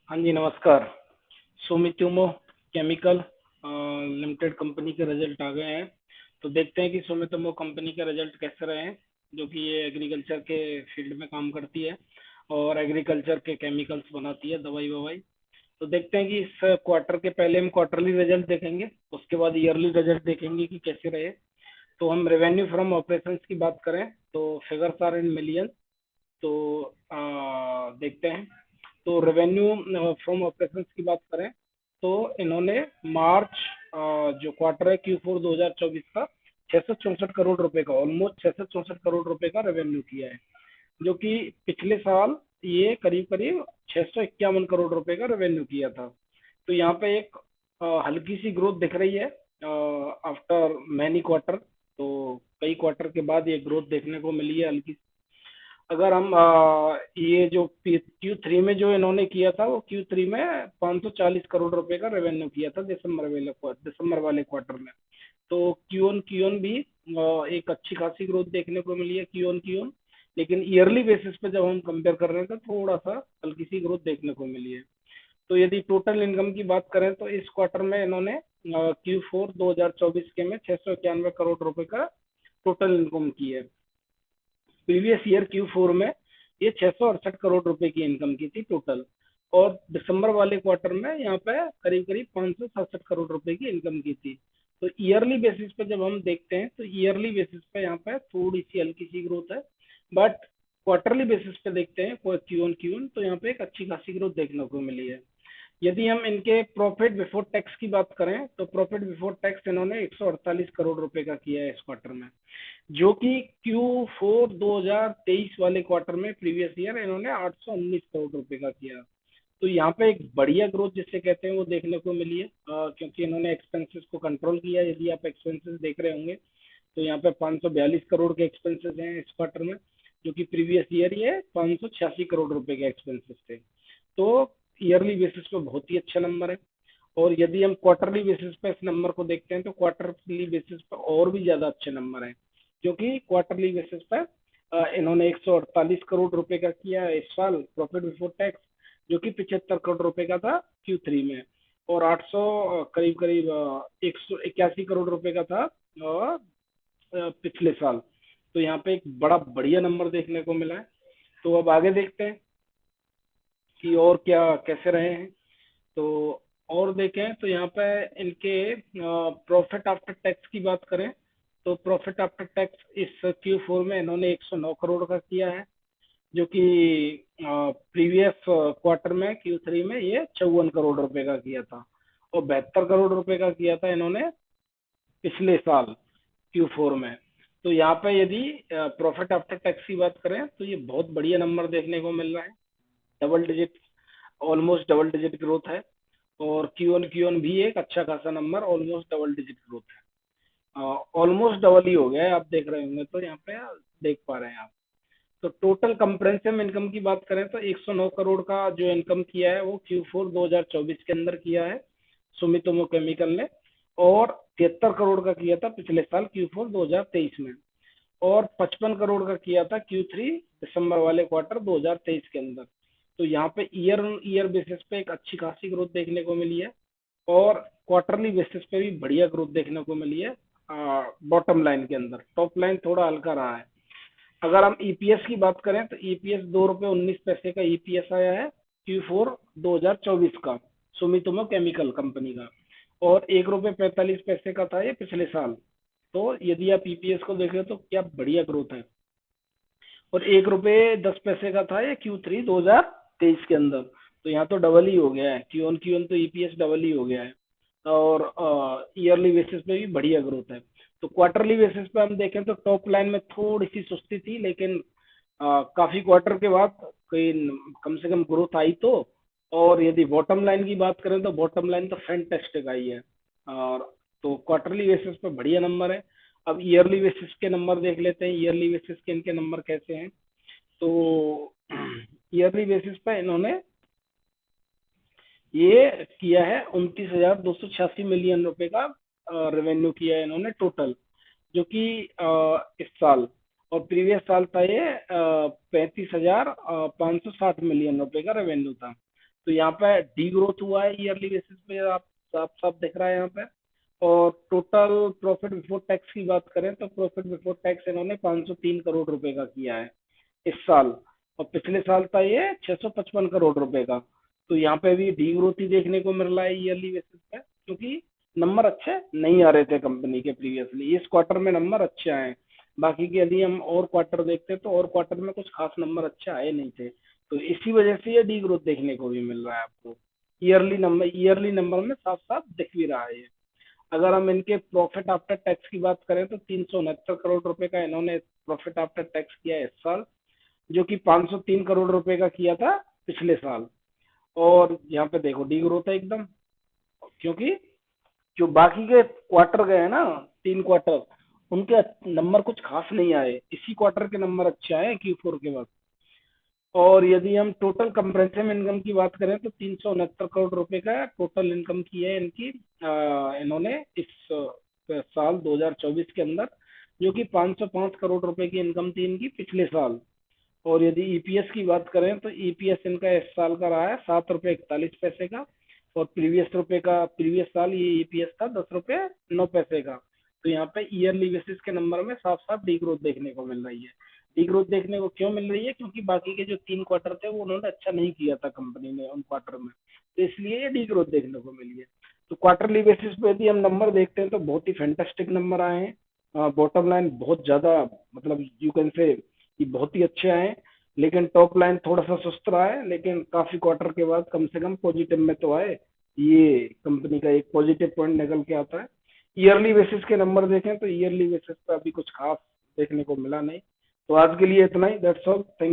हाँ जी, नमस्कार। Sumitomo chemical limited company के रिजल्ट आ गए हैं। तो देखते हैं कि सुमितोमो कंपनी के रिजल्ट कैसे रहे हैं, जो कि ये एग्रीकल्चर के फील्ड में काम करती है और एग्रीकल्चर के केमिकल्स बनाती है, दवाई ववाई। तो देखते हैं कि इस क्वार्टर के पहले हम क्वार्टरली रिजल्ट देखेंगे, उसके बाद ईयरली रिजल्ट देखेंगे कि कैसे रहे। तो हम रेवेन्यू फ्रॉम ऑपरेशंस की बात करें तो फिगर्स आर इन मिलियन। तो देखते हैं। तो रेवेन्यू फ्रॉम ऑपरेशंस की बात करें तो इन्होंने मार्च जो क्वार्टर है Q4 2024 का 664 करोड़ रुपए का, ऑलमोस्ट 664 करोड़ रुपए का रेवेन्यू किया है, जो कि पिछले साल ये करीब करीब 651 करोड़ रुपए का रेवेन्यू किया था। तो यहाँ पे एक हल्की सी ग्रोथ दिख रही है आफ्टर मैनी क्वार्टर। तो कई क्वार्टर के बाद ये ग्रोथ देखने को मिली है हल्की। अगर हम ये जो Q3 में जो इन्होंने किया था वो Q3 में 540 करोड़ रुपए का रेवेन्यू किया था दिसंबर वाले क्वार्टर में। तो क्यू ऑन भी एक अच्छी खासी ग्रोथ देखने को मिली है क्यू ऑन। लेकिन ईयरली बेसिस पे जब हम कंपेयर कर रहे हैं तो थोड़ा सा हल्की सी ग्रोथ देखने को मिली है। तो यदि टोटल इनकम की बात करें तो इस क्वार्टर में इन्होंने Q4 2024 के में 691 करोड़ रुपए का टोटल इनकम की है। प्रीवियस ईयर Q4 में ये 668 करोड़ रुपए की इनकम की थी टोटल। और दिसंबर वाले क्वार्टर में यहाँ पे करीब करीब 567 करोड़ रुपए की इनकम की थी। तो ईयरली बेसिस पे जब हम देखते हैं तो ईयरली बेसिस पे यहाँ पे थोड़ी सी हल्की सी ग्रोथ है। बट क्वार्टरली बेसिस पे देखते हैं क्यू ऑन तो यहाँ पे एक अच्छी खासी ग्रोथ देखने को मिली है। यदि हम इनके प्रॉफिट बिफोर टैक्स की बात करें तो प्रॉफिट बिफोर टैक्स इन्होंने 148 करोड़ रुपए का किया है इस क्वार्टर में, जो कि Q4 2023 वाले क्वार्टर में प्रीवियस ईयर इन्होंने 819 करोड़ रुपए का किया। तो यहाँ पे एक बढ़िया ग्रोथ जिसे कहते हैं वो देखने को मिली है, क्योंकि इन्होंने एक्सपेंसेस को कंट्रोल किया है। यदि आप एक्सपेंसेस देख रहे होंगे तो यहाँ पे 542 करोड़ के एक्सपेंसेस हैं इस क्वार्टर में, जो कि प्रीवियस ईयर ये 586 करोड़ रुपए के एक्सपेंसेस थे। तो ईयरली बेसिस पे बहुत ही अच्छा नंबर है। और यदि हम क्वार्टरली बेसिस पे इस नंबर को देखते हैं तो क्वार्टरली बेसिस पे और भी ज्यादा अच्छे नंबर हैं, क्योंकि क्वार्टरली बेसिस पे इन्होंने 148 करोड़ रुपए का किया है इस साल प्रॉफिट बिफोर टैक्स, जो कि 75 करोड़ रुपए का था Q3 में। और 800 करीब करीब 181 करोड़ रुपए का था पिछले साल। तो यहाँ पे एक बड़ा बढ़िया नंबर देखने को मिला है। तो अब आगे देखते हैं कि और क्या कैसे रहे हैं। तो और देखें तो यहाँ पे इनके प्रॉफिट आफ्टर टैक्स की बात करें तो प्रॉफिट आफ्टर टैक्स इस Q4 में इन्होंने 109 करोड़ का किया है, जो कि प्रीवियस क्वार्टर में Q3 में ये 54 करोड़ रुपए का किया था। और 72 करोड़ रुपए का किया था इन्होंने पिछले साल Q4 में। तो यहाँ पे यदि प्रॉफिट आफ्टर टैक्स की बात करें तो ये बहुत बढ़िया नंबर देखने को मिल रहा है। Double digit, almost double digit growth है। और क्यू ऑन भी एक अच्छा खासा number, almost double digit growth है। ऑलमोस्ट डबल ही हो गया है, आप देख रहे होंगे तो यहाँ पे देख पा रहे हैं आप। तो टोटल कंप्रेंसिव इनकम की बात करें तो 109 करोड़ का जो इनकम किया है वो Q4 2024 के अंदर किया है सुमितोमो केमिकल ने। और 73 करोड़ का किया था पिछले साल Q4 2023 में। और 55 करोड़ का किया था Q3 दिसंबर वाले क्वार्टर 2023 के अंदर। तो यहाँ पे ईयर ऑन ईयर बेसिस पे एक अच्छी खासी ग्रोथ देखने को मिली है। और क्वार्टरली बेसिस पे भी बढ़िया ग्रोथ देखने को मिली है। बॉटम लाइन के अंदर टॉप लाइन थोड़ा हल्का रहा है। अगर हम ईपीएस की बात करें तो ईपीएस 2 रुपये 19 पैसे का ईपीएस आया है Q4 2024 का, सुमितोमो केमिकल कंपनी का। और 1 रुपये 45 पैसे का था ये पिछले साल। तो यदि आप ईपीएस को देखें तो क्या बढ़िया ग्रोथ है। और 1 रुपये 10 पैसे का था ये Q3 2023 के अंदर। तो यहाँ तो डबल ही हो गया है, क्यू ऑन तो ईपीएस डबल ही हो गया है। और ईयरली बेसिस पे भी बढ़िया ग्रोथ है। तो क्वार्टरली बेसिस पे हम देखें तो टॉप लाइन में थोड़ी सी सुस्ती थी, लेकिन काफी क्वार्टर के बाद कोई कम से कम ग्रोथ आई तो। और यदि बॉटम लाइन की बात करें तो बॉटम लाइन तो फैंटास्टिक आई है। और तो क्वार्टरली बेसिस पे बढ़िया नंबर है। अब ईयरली बेसिस के नंबर देख लेते हैं, ईयरली बेसिस के इनके नंबर कैसे हैं। तो ईयरली बेसिस पे इन्होंने ये किया है 29,286 मिलियन रुपए का रेवेन्यू किया है इन्होंने टोटल, जो कि इस साल। और प्रीवियस साल था ये 35,560 मिलियन रुपए का रेवेन्यू था। तो यहाँ पे डी ग्रोथ हुआ है ईयरली बेसिस पे, आप साफ साफ दिख रहा है यहाँ पे। और टोटल प्रॉफिट बिफोर टैक्स की बात करें तो प्रॉफिट बिफोर टैक्स इन्होंने 503 करोड़ रुपए का किया है इस साल। और पिछले साल था ये 655 करोड़ रुपए का। तो यहाँ पे भी डी ग्रोथ ही देखने को मिल रहा है ईयरली बेसिस पे, क्योंकि नंबर अच्छे नहीं आ रहे थे कंपनी के प्रीवियसली। इस क्वार्टर में नंबर अच्छे आए। बाकी के यदि हम और क्वार्टर देखते तो और क्वार्टर में कुछ खास नंबर अच्छे आए नहीं थे। तो इसी वजह से ये डी ग्रोथ देखने को भी मिल रहा है आपको। ईयरली नंबर में साफ साफ दिख भी रहा है ये। अगर हम इनके प्रॉफिट आफ्टर टैक्स की बात करें तो 369 करोड़ रुपए का इन्होंने प्रॉफिट आफ्टर टैक्स किया है इस साल, जो कि 503 करोड़ रुपए का किया था पिछले साल। और यहाँ पे देखो डी ग्रोथ है एकदम, क्योंकि जो बाकी के क्वार्टर गए ना, 3 क्वार्टर, उनके नंबर कुछ खास नहीं आए। इसी क्वार्टर के नंबर अच्छे आए Q4 के बाद। और यदि हम टोटल कंप्रेंसिव इनकम की बात करें तो 369 करोड़ रुपए का टोटल इनकम की है इनकी, इन्होंने इस साल 2024 के अंदर, जो कि 505 करोड़ रुपए की इनकम थी इनकी पिछले साल। और यदि ईपीएस की बात करें तो ईपीएस इनका इस साल का रहा है 7 रुपये 41 पैसे का। और प्रीवियस साल ये ईपीएस था 10 रुपये 9 पैसे का। तो यहाँ पे ईयरली बेसिस के नंबर में साफ साफ डी ग्रोथ देखने को मिल रही है। डी ग्रोथ देखने को क्यों मिल रही है? क्योंकि बाकी के जो 3 क्वार्टर थे वो उन्होंने अच्छा नहीं किया था कंपनी ने उन क्वार्टर में, तो इसलिए ये डी ग्रोथ देखने को मिली है। तो क्वार्टरली बेसिस पे यदि हम नंबर देखते हैं तो बहुत ही फैंटास्टिक नंबर आए हैं। बॉटम लाइन बहुत ज्यादा, मतलब यू कैन से ये बहुत ही अच्छे आए हैं। लेकिन टॉप लाइन थोड़ा सा सुस्त रहा है, लेकिन काफी क्वार्टर के बाद कम से कम पॉजिटिव में तो आए। ये कंपनी का एक पॉजिटिव पॉइंट निकल के आता है। ईयरली बेसिस के नंबर देखें तो ईयरली बेसिस पे अभी कुछ खास देखने को मिला नहीं। तो आज के लिए इतना ही, दैट्स ऑल। थैंक